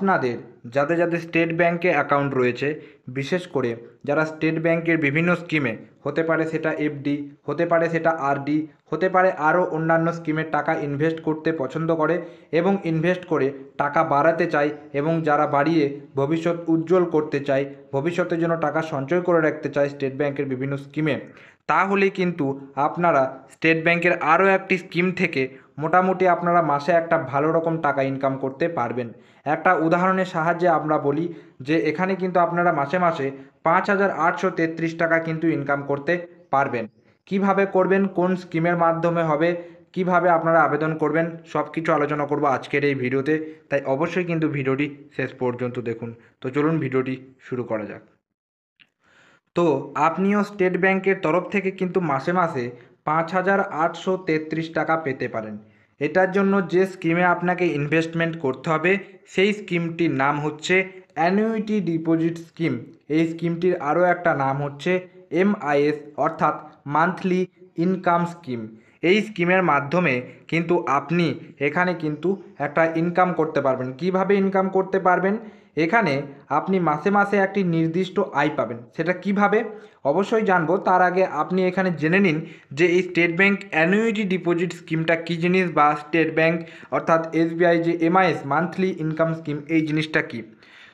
আপনাদের যাদের যাদের স্টেট ব্যাংকে অ্যাকাউন্ট রয়েছে, বিশেষ করে যারা স্টেট ব্যাংকের বিভিন্ন স্কিমে, হতে পারে সেটা এফডি, হতে পারে সেটা আরডি, হতে পারে আরও অন্যান্য স্কিমের টাকা ইনভেস্ট করতে পছন্দ করে এবং ইনভেস্ট করে টাকা বাড়াতে চায় এবং যারা বাড়িয়ে ভবিষ্যৎ উজ্জ্বল করতে চায়, ভবিষ্যতের জন্য টাকা সঞ্চয় করে রাখতে চায় স্টেট ব্যাংকের বিভিন্ন স্কিমে, তাহলে কিন্তু আপনারা স্টেট ব্যাংকের আরও একটি স্কিম থেকে মোটামুটি আপনারা মাসে একটা ভালো রকম টাকা ইনকাম করতে পারবেন। একটা উদাহরণের সাহায্যে আমরা বলি যে এখানে কিন্তু আপনারা মাসে মাসে 5,833 টাকা কিন্তু ইনকাম করতে পারবেন। কিভাবে করবেন, কোন স্কিমের মাধ্যমে হবে, কিভাবে আপনারা আবেদন করবেন, সব কিছু আলোচনা করব আজকের এই ভিডিওতে। তাই অবশ্যই কিন্তু ভিডিওটি শেষ পর্যন্ত দেখুন। তো চলুন ভিডিওটি শুরু করা যাক। তো আপনিও স্টেট ব্যাংকের তরফ থেকে কিন্তু মাসে মাসে 5,833 টাকা পেতে পারেন। এটার জন্য যে স্কিমে আপনাকে ইনভেস্টমেন্ট করতে হবে সেই স্কিমটির নাম হচ্ছে অ্যানুইটি ডিপোজিট স্কিম। এই স্কিমটির আরও একটা নাম হচ্ছে এমআইএস অর্থাৎ মান্থলি ইনকাম স্কিম। এই স্কিমের মাধ্যমে কিন্তু আপনি এখানে কিন্তু একটা ইনকাম করতে পারবেন। কিভাবে ইনকাম করতে পারবেন? এখানে আপনি মাসে মাসে একটি নির্দিষ্ট আয় পাবেন। সেটা কিভাবে অবশ্যই জানবো, তার আগে আপনি এখানে জেনে নিন যে এই স্টেট ব্যাংক অ্যানুইটি ডিপোজিট স্কিমটা কী জিনিস, বা স্টেট ব্যাংক অর্থাৎ এসবিআই যে এমআইএস মান্থলি ইনকাম স্কিম এই জিনিসটা কী।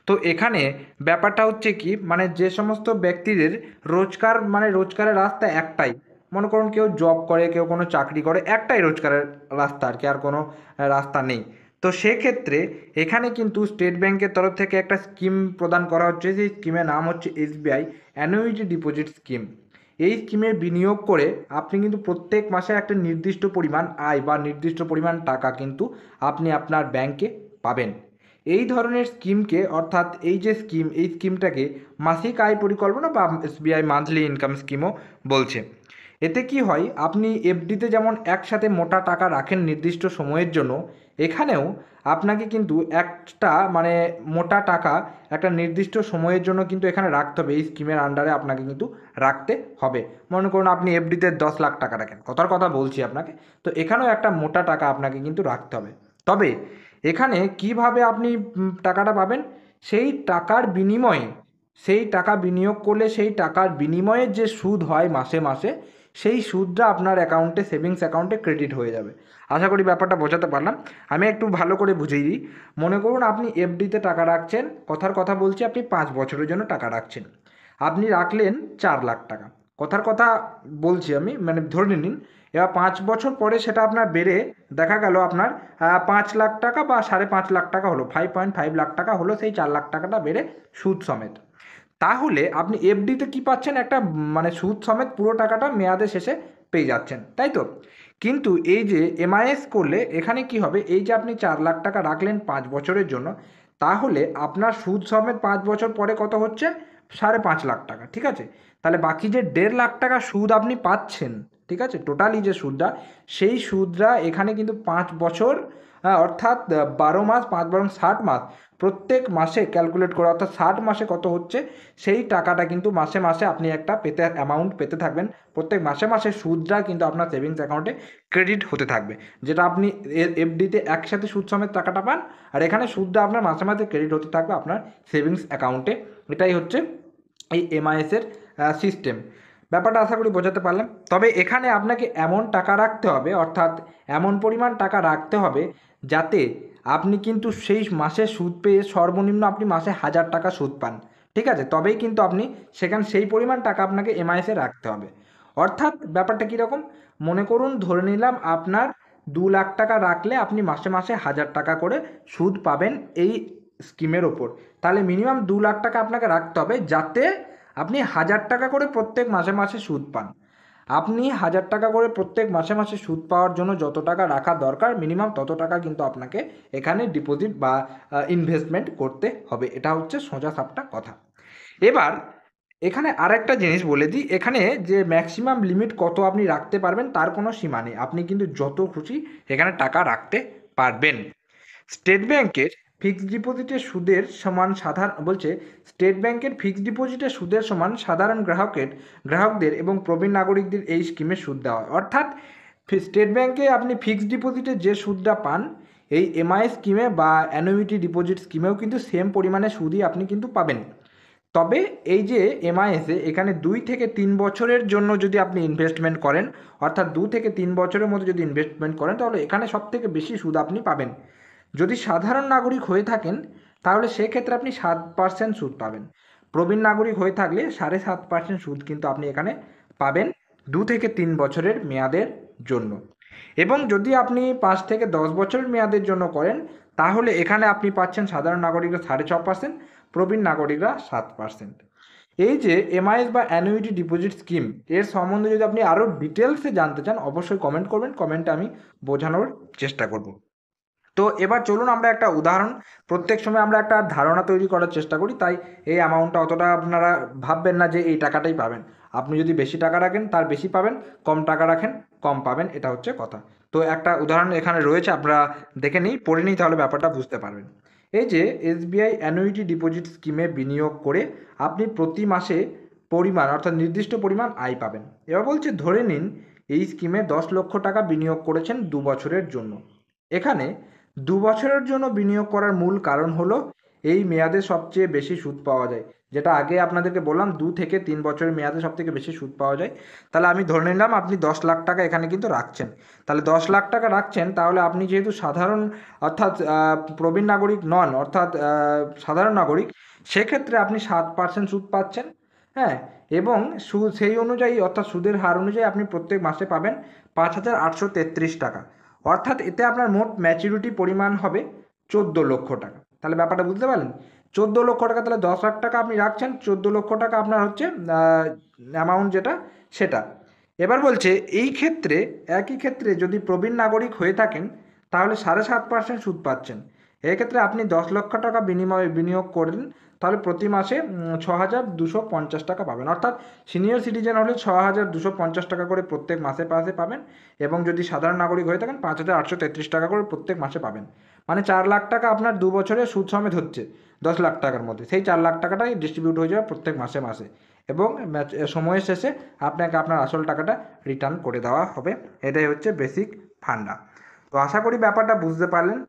তো এখানে ব্যাপারটা হচ্ছে কি, মানে যে সমস্ত ব্যক্তিদের রোজগার, মানে রোজগারের রাস্তা একটাই, মনে করুন কেউ জব করে, কেউ কোনো চাকরি করে, একটাই রোজগারের রাস্তা আর কি, আর কোনো রাস্তা নেই। তো সেক্ষেত্রে এখানে কিন্তু স্টেট ব্যাংকের তরফ থেকে একটা স্কিম প্রদান করা হচ্ছে, সেই স্কিমের নাম হচ্ছে এসবিআই অ্যানুইটি ডিপোজিট স্কিম। এই স্কিমে বিনিয়োগ করে আপনি কিন্তু প্রত্যেক মাসে একটা নির্দিষ্ট পরিমাণ আয় বা নির্দিষ্ট পরিমাণ টাকা কিন্তু আপনি আপনার ব্যাংকে পাবেন। এই ধরনের স্কিমকে, অর্থাৎ এই যে স্কিম, এই স্কিমটাকে মাসিক আয় পরিকল্পনা বা এসবিআই মান্থলি ইনকাম স্কিমও বলছে। এতে কি হয়, আপনি এফডিতে যেমন একসাথে মোটা টাকা রাখেন নির্দিষ্ট সময়ের জন্য, এখানেও আপনাকে কিন্তু একটা মানে মোটা টাকা একটা নির্দিষ্ট সময়ের জন্য কিন্তু এখানে রাখতে হবে। এই স্কিমের আন্ডারে আপনাকে কিন্তু রাখতে হবে। মনে করুন আপনি এফডিতে 10 লাখ টাকা রাখেন, কথার কথা বলছি আপনাকে, তো এখানেও একটা মোটা টাকা আপনাকে কিন্তু রাখতে হবে। তবে এখানে কিভাবে আপনি টাকাটা পাবেন, সেই টাকার বিনিময়ে, সেই টাকা বিনিয়োগ করলে সেই টাকার বিনিময়ে যে সুদ হয় মাসে মাসে, সেই সুদটা আপনার অ্যাকাউন্টে, সেভিংস অ্যাকাউন্টে ক্রেডিট হয়ে যাবে। আশা করি ব্যাপারটা বোঝাতে পারলাম। আমি একটু ভালো করে বুঝিয়ে দিই। মনে করুন আপনি এফডিতে টাকা রাখছেন, কথার কথা বলছি, আপনি 5 বছরের জন্য টাকা রাখছেন। আপনি রাখলেন 4 লাখ টাকা, কথার কথা বলছি আমি, মানে ধরে নিন। এবার 5 বছর পরে সেটা আপনার বেড়ে দেখা গেল আপনার 5 লাখ টাকা বা 5.5 লাখ টাকা হলো, 5.5 লাখ টাকা হলো, সেই 4 লাখ টাকাটা বেড়ে সুদ সমেত। তাহলে আপনি এফডিতে কি পাচ্ছেন, একটা মানে সুদ সমেত পুরো টাকাটা মেয়াদের শেষে পেয়ে যাচ্ছেন, তাই তো? কিন্তু এই যে এমআইএস করলে এখানে কি হবে, এই যে আপনি 4 লাখ টাকা রাখলেন 5 বছরের জন্য, তাহলে আপনার সুদ সমেত 5 বছর পরে কত হচ্ছে, 5.5 লাখ টাকা, ঠিক আছে? তাহলে বাকি যে 1.5 লাখ টাকা সুদ আপনি পাচ্ছেন, ঠিক আছে, টোটালি যে সুদটা, সেই সুদটা এখানে কিন্তু 5 বছর, অর্থাৎ 12 মাস, 5 বরং 60 মাস, প্রত্যেক মাসে ক্যালকুলেট করে, অর্থাৎ 60 মাসে কত হচ্ছে সেই টাকাটা কিন্তু মাসে মাসে আপনি একটা অ্যামাউন্ট পেতে থাকবেন। প্রত্যেক মাসে মাসে সুদটা কিন্তু আপনার সেভিংস অ্যাকাউন্টে ক্রেডিট হতে থাকবে, যেটা আপনি এফডিতে একসাথে সুদ সমেত টাকাটা পান, আর এখানে সুদটা আপনার মাসে মাসে ক্রেডিট হতে থাকবে আপনার সেভিংস অ্যাকাউন্টে। এটাই হচ্ছে এই এমআইএসের সিস্টেম। ব্যাপারটা আশা করি বোঝাতে পারলাম। তবে এখানে আপনাকে এমন টাকা রাখতে হবে, অর্থাৎ এমন পরিমাণ টাকা রাখতে হবে যাতে আপনি কিন্তু সেই মাসে সুদ পেয়ে সর্বনিম্ন আপনি মাসে 1,000 টাকা সুদ পান, ঠিক আছে? তবেই কিন্তু আপনি সেখানে সেই পরিমাণ টাকা আপনাকে এমআইএসে রাখতে হবে। অর্থাৎ ব্যাপারটা কীরকম, মনে করুন ধরে নিলাম আপনার 2 লাখ টাকা রাখলে আপনি মাসে মাসে 1,000 টাকা করে সুদ পাবেন এই স্কিমের ওপর। তাহলে মিনিমাম 2 লাখ টাকা আপনাকে রাখতে হবে যাতে আপনি 1,000 টাকা করে প্রত্যেক মাসে মাসে সুদ পান। আপনি 1,000 টাকা করে প্রত্যেক মাসে মাসে সুদ পাওয়ার জন্য যত টাকা রাখা দরকার মিনিমাম তত টাকা কিন্তু আপনাকে এখানে ডিপোজিট বা ইনভেস্টমেন্ট করতে হবে। এটা হচ্ছে সোজা সাপটা কথা। এবার এখানে আরেকটা জিনিস বলে দিই, এখানে যে ম্যাক্সিমাম লিমিট কত আপনি রাখতে পারবেন তার কোনো সীমা নেই, আপনি কিন্তু যত খুশি এখানে টাকা রাখতে পারবেন। স্টেট ব্যাংকের ফিক্সড ডিপোজিটের সুদের সমান স্টেট ব্যাংকের ফিক্সড ডিপোজিটের সুদের সমান সাধারণ গ্রাহকদের এবং প্রবীণ নাগরিকদের এই স্কিমে সুদ দেওয়া হয়। অর্থাৎ স্টেট ব্যাংকে আপনি ফিক্সড ডিপোজিটে যে সুদটা পান, এই এমআই স্কিমে বা অ্যানুইটি ডিপোজিট স্কিমেও কিন্তু সেম পরিমাণে সুদই আপনি কিন্তু পাবেন। তবে এই যে এমআইএসে এখানে 2 থেকে 3 বছরের জন্য যদি আপনি ইনভেস্টমেন্ট করেন, অর্থাৎ 2 থেকে 3 বছরের মধ্যে যদি ইনভেস্টমেন্ট করেন, তাহলে এখানে সবথেকে বেশি সুদ আপনি পাবেন। যদি সাধারণ নাগরিক হয়ে থাকেন তাহলে সেক্ষেত্রে আপনি 7% সুদ পাবেন। প্রবীণ নাগরিক হয়ে থাকলে 7.5% সুদ কিন্তু আপনি এখানে পাবেন 2 থেকে 3 বছরের মেয়াদের জন্য। এবং যদি আপনি 5 থেকে 10 বছরের মেয়াদের জন্য করেন তাহলে এখানে আপনি পাচ্ছেন সাধারণ নাগরিকরা 6.5%, প্রবীণ নাগরিকরা 7%। এই যে এমআইএস বা অ্যানুইটি ডিপোজিট স্কিম এর সম্বন্ধে যদি আপনি আরও ডিটেলসে জানতে চান অবশ্যই কমেন্ট করবেন, কমেন্টে আমি বোঝানোর চেষ্টা করব। তো এবার চলুন আমরা একটা উদাহরণ, প্রত্যেক সময় আমরা একটা ধারণা তৈরি করার চেষ্টা করি, তাই এই অ্যামাউন্টটা অতটা আপনারা ভাববেন না যে এই টাকাটাই পাবেন। আপনি যদি বেশি টাকা রাখেন তার বেশি পাবেন, কম টাকা রাখেন কম পাবেন, এটা হচ্ছে কথা। তো একটা উদাহরণ এখানে রয়েছে, আপনারা দেখে নিই, পড়ে নিই, তাহলে ব্যাপারটা বুঝতে পারবেন। এই যে এসবিআই অ্যানুইটি ডিপোজিট স্কিমে বিনিয়োগ করে আপনি প্রতি মাসে পরিমাণ অর্থাৎ নির্দিষ্ট পরিমাণ আয় পাবেন। এবার বলছে ধরে নিন এই স্কিমে 10 লক্ষ টাকা বিনিয়োগ করেছেন 2 বছরের জন্য। এখানে 2 বছরের জন্য বিনিয়োগ করার মূল কারণ হলো এই মেয়াদে সবচেয়ে বেশি সুদ পাওয়া যায়, যেটা আগে আপনাদেরকে বললাম 2 থেকে 3 বছরের মেয়াদে সবথেকে বেশি সুদ পাওয়া যায়। তাহলে আমি ধরে নিলাম আপনি 10 লাখ টাকা এখানে কিন্তু রাখছেন। তাহলে 10 লাখ টাকা রাখছেন, তাহলে আপনি যেহেতু সাধারণ অর্থাৎ প্রবীণ নাগরিক নন, অর্থাৎ সাধারণ নাগরিক, সেক্ষেত্রে আপনি 7% সুদ পাচ্ছেন। হ্যাঁ, এবং সুদ সেই অনুযায়ী অর্থাৎ সুদের হার অনুযায়ী আপনি প্রত্যেক মাসে পাবেন 5,833 টাকা। অর্থাৎ এতে আপনার মোট ম্যাচুরিটি পরিমাণ হবে 14 লক্ষ টাকা। তাহলে ব্যাপারটা বুঝতে পারলেন? 14 লক্ষ টাকা, তাহলে 10 লাখ টাকা আপনি রাখছেন, 14 লক্ষ টাকা আপনার হচ্ছে অ্যামাউন্ট যেটা সেটা। এবার বলছে এই ক্ষেত্রে একই ক্ষেত্রে যদি প্রবীণ নাগরিক হয়ে থাকেন তাহলে 7.5% সুদ পাচ্ছেন। এক্ষেত্রে আপনি 10 লক্ষ টাকা বিনিয়োগ করলেন, তাহলে প্রতি মাসে 6,250 টাকা পাবেন। অর্থাৎ সিনিয়র সিটিজেন হলে 6,250 টাকা করে প্রত্যেক মাসে মাসে পাবেন, এবং যদি সাধারণ নাগরিক হয়ে থাকেন 5,833 টাকা করে প্রত্যেক মাসে পাবেন। মানে 4 লাখ টাকা আপনার 2 বছরে সুদ সমেত হচ্ছে 10 লাখ টাকার মধ্যে। সেই 4 লাখ টাকাটাই ডিস্ট্রিবিউট হয়ে যাবে প্রত্যেক মাসে মাসে, এবং সময়ের শেষে আপনাকে আপনার আসল টাকাটা রিটার্ন করে দেওয়া হবে। এটাই হচ্ছে বেসিক ফান্ডা। তো আশা করি ব্যাপারটা বুঝতে পারলেন।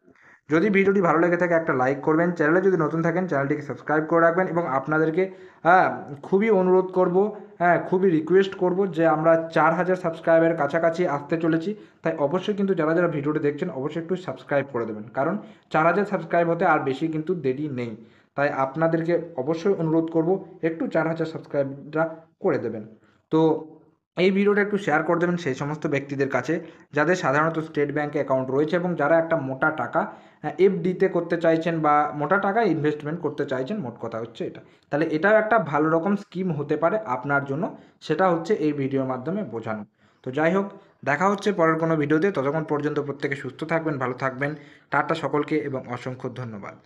যদি ভিডিওটি ভালো লেগে থাকে একটা লাইক করবেন, চ্যানেলে যদি নতুন থাকেন চ্যানেলটিকে সাবস্ক্রাইব করে রাখবেন, এবং আপনাদেরকে খুবই অনুরোধ করব, খুবই রিকোয়েস্ট করব যে আমরা 4,000 সাবস্ক্রাইবের কাছাকাছি আসতে চলেছি। তাই অবশ্যই কিন্তু যারা যারা ভিডিওটি দেখছেন অবশ্যই একটু সাবস্ক্রাইব করে দেবেন, কারণ 4,000 সাবস্ক্রাইব হতে আর বেশি কিন্তু দেরি নেই। তাই আপনাদেরকে অবশ্যই অনুরোধ করব একটু 4,000 সাবস্ক্রাইবটা করে দেবেন। তো এই ভিডিওটা একটু শেয়ার করে দেবেন সেই সমস্ত ব্যক্তিদের কাছে যাদের সাধারণত স্টেট ব্যাঙ্কে অ্যাকাউন্ট রয়েছে এবং যারা একটা মোটা টাকা এফডিতে করতে চাইছেন বা মোটা টাকা ইনভেস্টমেন্ট করতে চাইছেন, মোট কথা হচ্ছে এটা। তাহলে এটাও একটা ভালো রকম স্কিম হতে পারে আপনার জন্য, সেটা হচ্ছে এই ভিডিওর মাধ্যমে বোঝানো। তো যাই হোক, দেখা হচ্ছে পরের কোনো ভিডিওতে। ততক্ষণ পর্যন্ত প্রত্যেকে সুস্থ থাকবেন, ভালো থাকবেন। টাটা সকলকে এবং অসংখ্য ধন্যবাদ।